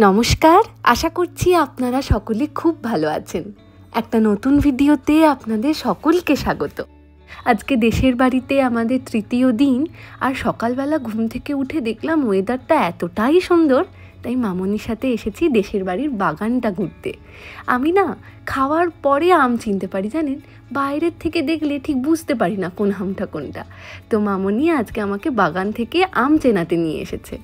নমস্কার, আশা করছি আপনারা সকলে খুব ভালো আছেন। একটা নতুন ভিডিওতে আপনাদের সকলকে স্বাগত। আজকে দেশের বাড়িতে আমাদের তৃতীয় দিন, আর সকালবেলা ঘুম থেকে উঠে দেখলাম ওয়েদারটা এতটাই সুন্দর, তাই মামনির সাথে এসেছি দেশের বাড়ির বাগানটা ঘুরতে। আমি না খাওয়ার পরে আম চিনতে পারি, জানেন, বাইরের থেকে দেখলে ঠিক বুঝতে পারি না কোন আমটা কোনটা। তো মামনি আজকে আমাকে বাগান থেকে আম চেনাতে নিয়ে এসেছে।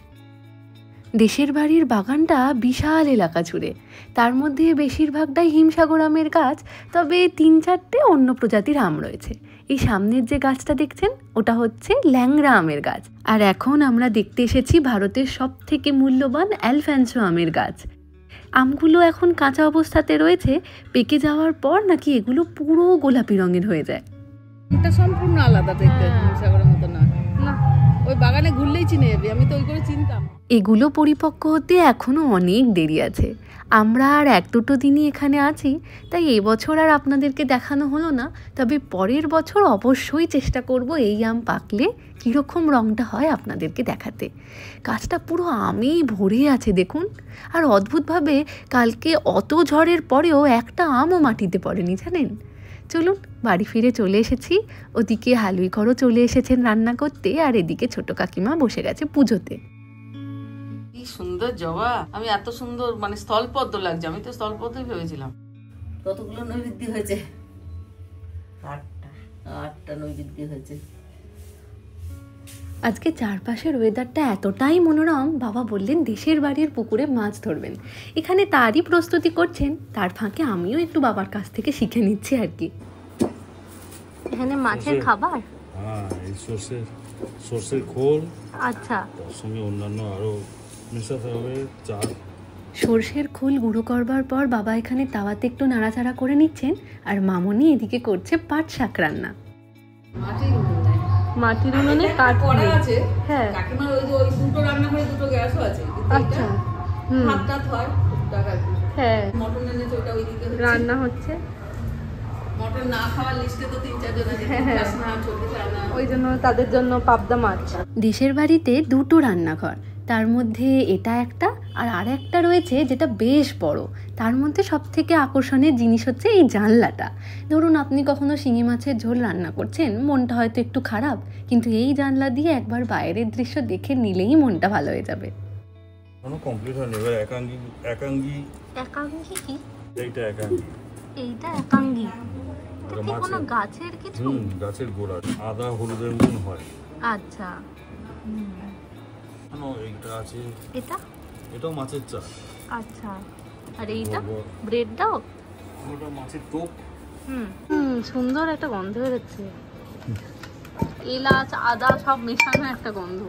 দেশের বাড়ির বাগানটা বিশাল এলাকা জুড়ে, তার মধ্যে বেশিরভাগটাই হিমসাগর আমের গাছ, তবে 3-4টে অন্য প্রজাতির আম রয়েছে। এই সামনের যে গাছটা দেখছেন ওটা হচ্ছে ল্যাংড়া আমের গাছ, আর এখন আমরা দেখতে এসেছি ভারতের সবথেকে মূল্যবান অ্যালফানসো আমের গাছ। আমগুলো এখন কাঁচা অবস্থাতে রয়েছে, পেকে যাওয়ার পর নাকি এগুলো পুরো গোলাপি রঙের হয়ে যায়। এটা সম্পূর্ণ আলাদা দেখতে, হিমসাগরের মতো না। ওই বাগানে ঘুরলেই চিনে যাবে, আমি তো ওই করে চিনতাম। এগুলো পরিপক্ক হতে এখনো অনেক দেরি আছে। আমরা আর 1-2 দিনই এখানে আছি, তাই এবছর আর আপনাদেরকে দেখানো হলো না। তবে পরের বছর অবশ্যই চেষ্টা করব এই আম পাকলে কীরকম রঙটা হয় আপনাদেরকে দেখাতে। গাছটা পুরো আমেই ভরে আছে দেখুন। আর অদ্ভুতভাবে কালকে অত ঝড়ের পরেও একটা আমও মাটিতে পড়েনি, জানেন। চলুন, বাড়ি ফিরে চলে এসেছি। ওদিকে হালুই ঘরও চলে এসেছেন রান্না করতে, আর এদিকে ছোট কাকিমা বসে গেছে পুজোতে। কি সুন্দর জবা! আমি এত সুন্দর মানে স্থলপদ্ম লাগছে, আমি তো স্থলপদ্মই ভেবেছিলাম। কতগুলো নৈবেদ্য হয়েছে? 8টা নৈবেদ্য হয়েছে। আজকে চারপাশের ওয়েদারটা এতটাই মনোরম, বাবা বললেন দেশের বাড়ির পুকুরে মাছ ধরবেন। এখানে তারই প্রস্তুতি করছেন, তার ফাঁকে আমিও একটু বাবার কাছ থেকে শিখে নিচ্ছি আর কি। এখানে মাছের খাবার, হ্যাঁ, এই সর্ষের খোল, আচ্ছা, তার সঙ্গে অন্যান্য আরো মেশাতে হবে। চাল, সর্ষের খোল গুঁড়ো করবার পর বাবা এখানে তাওয়াতে একটু নাড়াচাড়া করে নিচ্ছেন, আর মামনি এদিকে করছে পাট শাক রান্না। মাটির উনুনে কাঠ করা আছে। হ্যাঁ, কাকিমার ওই যে ওই দুটো রান্না করে দুটো গ্যাসও আছে। আচ্ছা, ভাতটা হয় টাকা। হ্যাঁ, মটন এনেছে, ওটা ওইদিকে রান্না হচ্ছে। মটন না খাওয়ার লিস্টে তো 3-4 জন আছে, ওই জন্য তাদের জন্য পাবদা মাছ। দেশের বাড়িতে 2টো রান্নাঘর, তার মধ্যে এটা একটা, আর আরেকটা রয়েছে যেটা বেশ বড়। তার মধ্যে সব থেকে আকর্ষণীয় জিনিস হচ্ছে এই জানলাটা। ধরুন আপনি কখনো শিঙি মাছের ঝোল রান্না করছেন, মনটা হয়তো একটু খারাপ, কিন্তু এই জানলা দিয়ে একবার বাইরের দৃশ্য দেখে নিলেই মনটা ভালো হয়ে যাবে। কমপ্লিট হয়নি। এবার একাঙ্গি কি? এইটা একাঙ্গি, এইটা একাঙ্গি কোনো গাছের কিছু, গাছের গোড়া, আদা হলুদের মতন হয়। আচ্ছা, এইটা আছে, এটাও মাছের চা। আচ্ছা, আর এইটা ব্রেডটাও, ওটা মাছের টোপ। সুন্দর একটা গন্ধ বেরোচ্ছে, এলাচ আদা সব মেশানো একটা গন্ধ।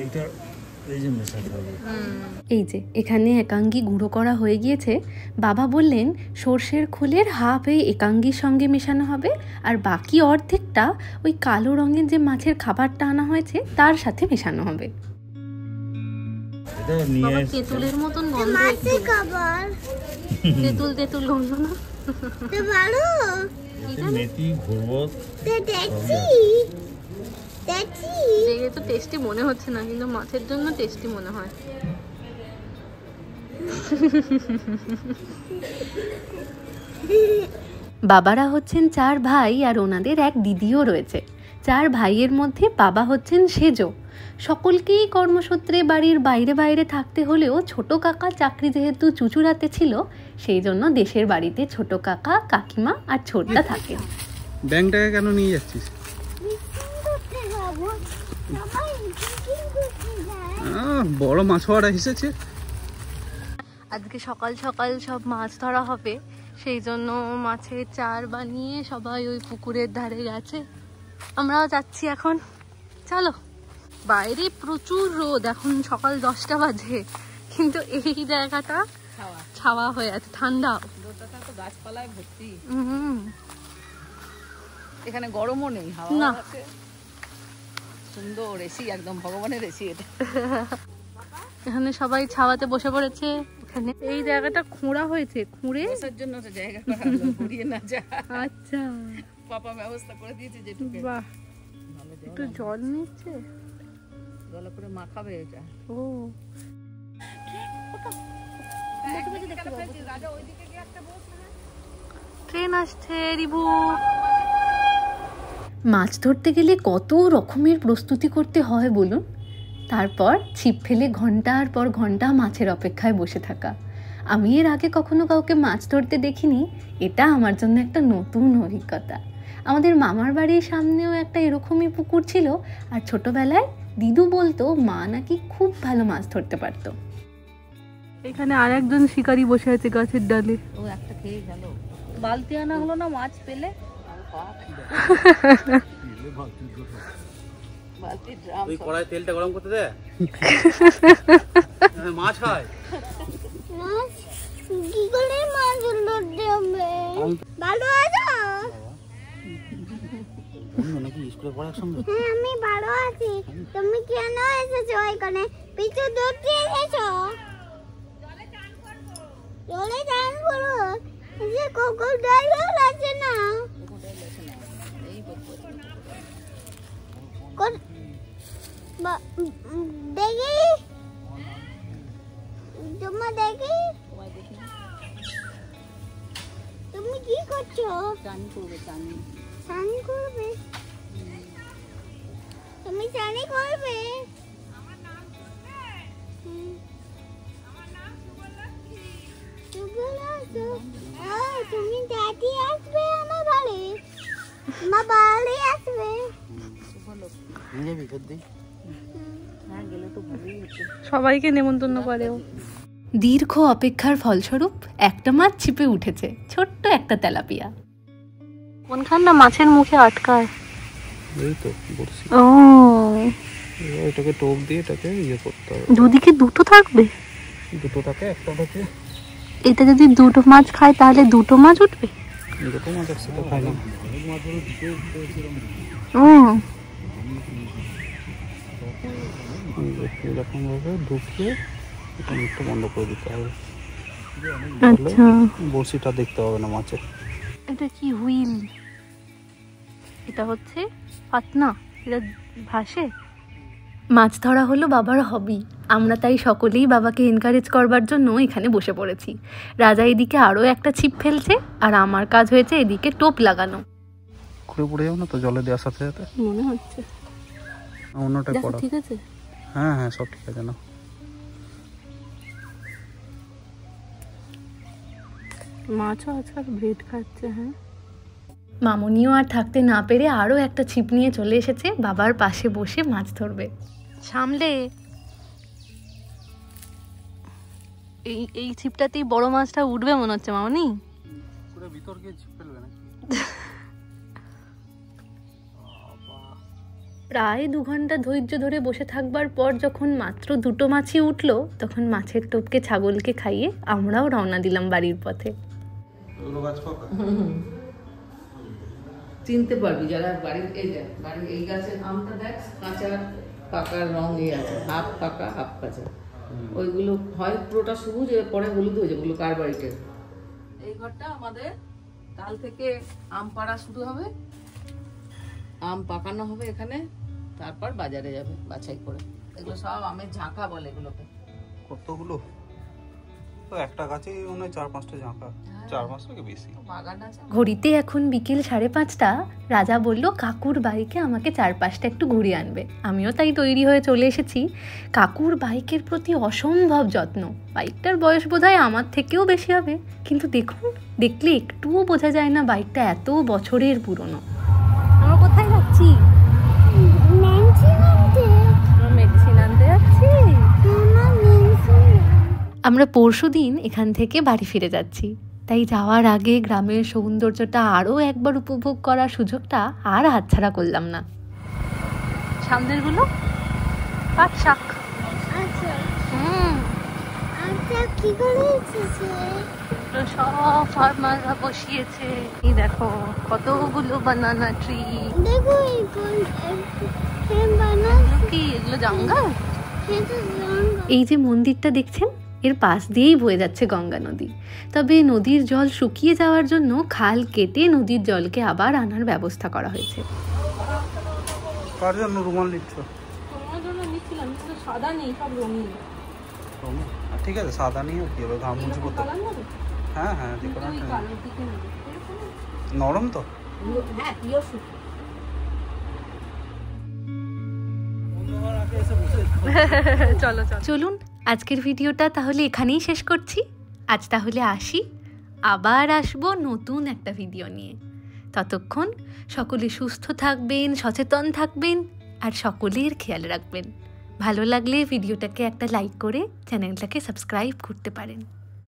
এইটা এই যে মেশাতে হবে। এই যে এখানে একাঙ্গি গুঁড়ো করা হয়ে গিয়েছে। বাবা বললেন সর্ষের খোলের হাফ এই একাঙ্গির সঙ্গে মেশানো হবে, আর বাকি অর্ধেকটা ওই কালো রঙের যে মাছের খাবারটা আনা হয়েছে তার সাথে মেশানো হবে। এটা নিয়ে তেঁতুলের মতন গন্ধ, তেঁতুল গন্ধ না? মেথি ঘুরবত দেখে তো টেস্টি মনে হচ্ছে না, কিন্তু মাছের জন্য টেস্টি মনে হয়। বাবারা হচ্ছেন 4 ভাই, আর ওনাদের এক দিদিও রয়েছে। 4 ভাইয়ের মধ্যে বাবা হচ্ছেন সেজো। সকলকেই কর্মসূত্রে বাড়ির বাইরে বাইরে থাকতে হলেও ছোট কাকা চাকরি যেহেতু চুচুড়াতে ছিল, সেই জন্য দেশের বাড়িতে ছোট কাকা, কাকিমা আর ছোটদা থাকে। ব্যাংকটাকে কেন নিয়ে যাচ্ছিস? বড় মাছওয়ারা এসেছে। আজকে সকাল সকাল সব মাছ ধরা হবে, সেই জন্য মাছের চার বানিয়ে সবাই ওই পুকুরের ধারে গেছে। আমরাও যাচ্ছি এখন। চলো, বাইরে প্রচুর রোদ, এখন সকাল 10টা বাজে, কিন্তু এই জায়গাটা ছাওয়া হয়ে আছে, ঠান্ডা। গাছপালায় ভর্তি, এখানে গরমও নেই, হাওয়া আছে। সুন্দর এসি, একদম ভগবানের এসি এটা। এখানে সবাই ছাওয়াতে বসে পড়েছে। এখানে এই জায়গাটা খোঁড়া হয়েছে, খুঁড়ে বসার জন্য তো জায়গা করা হলো, ঘুরিয়ে না যা। আচ্ছা, পাপা ব্যবস্থা করে দিয়েছে যেটুকু। বাহ, একটু জল নিচ্ছে, জল করে মাখাবে এটা। ও ট্রেন আসছে রিভু। মাছ ধরতে গেলে কত রকমের প্রস্তুতি করতে হয় বলুন। তারপর ছিপ ফেলে ঘন্টার পর ঘন্টা মাছের অপেক্ষায় বসে থাকা। আমি এর আগে কখনো কাউকে মাছ ধরতে দেখিনি, এটা আমার জন্য একটা নতুন অভিজ্ঞতা। আমাদের মামার বাড়ির সামনেও একটা এরকমই পুকুর ছিল, আর ছোটবেলায় দিদু বলতো মা নাকি খুব ভালো মাছ ধরতে পারতো। এখানে আর একজন শিকারী বসে আছে গাছের ডালে। ও একটা খেয়ে গেল। বালতি আনা হলো না মাছ পেলে? বালতি ড্রাম। তুই কড়াই তেলটা গরম করতে দে। মাছ হয়। মাছ কি করে মাছ ধরতে হবে? ভালো আছো? তুমি নাকি স্কুলে পড়ার সঙ্গে? হ্যাঁ আমি ভালো আছি। তুমি কেন এসেছো এখানে? পিছু ধরতে এসেছো? জলে চান করো। যে ক্রোকোডাইল আছে না? দেখি তোমার দেখি। তুমি কি করছো? চান করবে, চান করবে? তুমি চানি করবে? তুমি দাদি আসবে আমার বাড়ি? মা বাড়ি আসবে? হ্যাঁ গেলে তো ভালোই হতো। সবাইকে নেমন্তন্ন করেও। দীর্ঘ অপেক্ষার ফলস্বরূপ একটা মাছ ছিপে উঠেছে, ছোট্ট একটা তেলাপিয়া। কোনখানটা মাছের মুখে আটকায়? এই তো বলছি। ও, এটাকে টোপ দিয়ে এটাকে ইয়ে করতে হবে। দুদিকে দুটো থাকবে? দুটো থাকে, একটা থাকে। এটা যদি দুটো মাছ খায় তাহলে দুটো মাছ উঠবে? দুটো মাছ একসাথে খায় না। ও, এরকম ভাবে ঢুকিয়ে এটা মুখটা বন্ধ করে দিতে হবে। আচ্ছা। বড়শিটা দেখতে হবে না মাছের। এটা কি হুইল? এটা হচ্ছে পাতনা, এটা ভাসে। মাছ ধরা হলো বাবার হবি। আমরা তাই সকলেই বাবাকে এনকারেজ করবার জন্য এখানে বসে পড়েছি। রাজা এদিকে আরও একটা ছিপ ফেলছে, আর আমার কাজ হয়েছে এদিকে টোপ লাগানো। ঘুরে পড়ে যাও না তো জলে দেওয়ার সাথে সাথে? মনে হচ্ছে অন্যটাই দেখো, পড়া। ঠিক আছে? হ্যাঁ হ্যাঁ সব ঠিক আছে না। মাছও আজকাল ব্রেড খাচ্ছে। হ্যাঁ, মামনিও আর থাকতে না পেরে আরও একটা ছিপ নিয়ে চলে এসেছে বাবার পাশে বসে মাছ ধরবে। সামলে, এই ছিপটাতেই বড় মাছটা উঠবে মনে হচ্ছে মামনি। পুরো ভিতর গিয়ে ছিপ ফেলবে না? প্রায় 2 ঘন্টা ধৈর্য ধরে বসে থাকবার পর যখন মাত্র দুটো মাছই উঠলো, তখন মাছের টোপকে ছাগলকে খাইয়ে আমরাও রওনা দিলাম বাড়ির পথে। চিনতে পারবি যারা বাড়ির, এই যে বাড়ির এই গাছের আমটা দেখ, কাঁচা পাকার রং এই আছে, হাফ পাকা হাফ কাঁচা। ওইগুলো হয় পুরোটা সবুজ, পরে হলুদ হয়ে যায়। ওগুলো কার বাড়িতে? এই ঘরটা আমাদের। কাল থেকে আম পাড়া শুরু হবে, আম পাকানো হবে এখানে, তারপর বাজারে যাবে বাছাই করে। এগুলো সব আমের ঝাঁকা বলে এগুলোকে। কতগুলো? তো একটা গাছে মনে হয় 4-5টা ঝাঁকা। 4-5 থেকে বেশি। বাগান আছে। ঘড়িতে এখন বিকেল 5:30। রাজা বলল কাকুর বাইকে আমাকে 4-5টা একটু ঘুরিয়ে আনবে। আমিও তাই তৈরি হয়ে চলে এসেছি। কাকুর বাইকের প্রতি অসম্ভব যত্ন। বাইকটার বয়স বোধহয় আমার থেকেও বেশি হবে, কিন্তু দেখুন, দেখলে একটুও বোঝা যায় না বাইকটা এত বছরের পুরনো। আমরা কোথায় যাচ্ছি? মেডিসিন আনতে যাচ্ছি। আমরা পরশুদিন এখান থেকে বাড়ি ফিরে যাচ্ছি, তাই যাওয়ার আগে গ্রামের সৌন্দর্যটা আরও একবার উপভোগ করার সুযোগটা আর হাতছাড়া করলাম না। সামনের গুলো পাট শাক। আচ্ছা কি করে এসেছে? সব ফার্মাররা বসিয়েছে। এই দেখো কতগুলো বানানা ট্রি। দেখো কি এগুলো জঙ্গল? এই যে মন্দিরটা দেখছেন, এর পাশ দিয়েই বয়ে যাচ্ছে গঙ্গা নদী। তবে নদীর জল শুকিয়ে যাওয়ার জন্য খাল কেটে নদীর জলকে আবার আনার ব্যবস্থা করা হয়েছে। কার জন্য রুমাল নিচ্ছ? তোমার জন্য নিচ্ছিলাম, কিন্তু সাদা নেই, সব রঙিন। ঠিক ঠিক আছে, সাদা নিয়ে কি হবে, ঘাম মুছে করতে। হ্যাঁ হ্যাঁ, যে কোনো একটা নরম তো। হ্যাঁ পিওর সুতি। চলুন আজকের ভিডিওটা তাহলে এখানেই শেষ করছি। আজ তাহলে আসি, আবার আসবো নতুন একটা ভিডিও নিয়ে। ততক্ষণ সকলে সুস্থ থাকবেন, সচেতন থাকবেন আর সকলের খেয়াল রাখবেন। ভালো লাগলে ভিডিওটাকে একটা লাইক করে চ্যানেলটাকে সাবস্ক্রাইব করতে পারেন।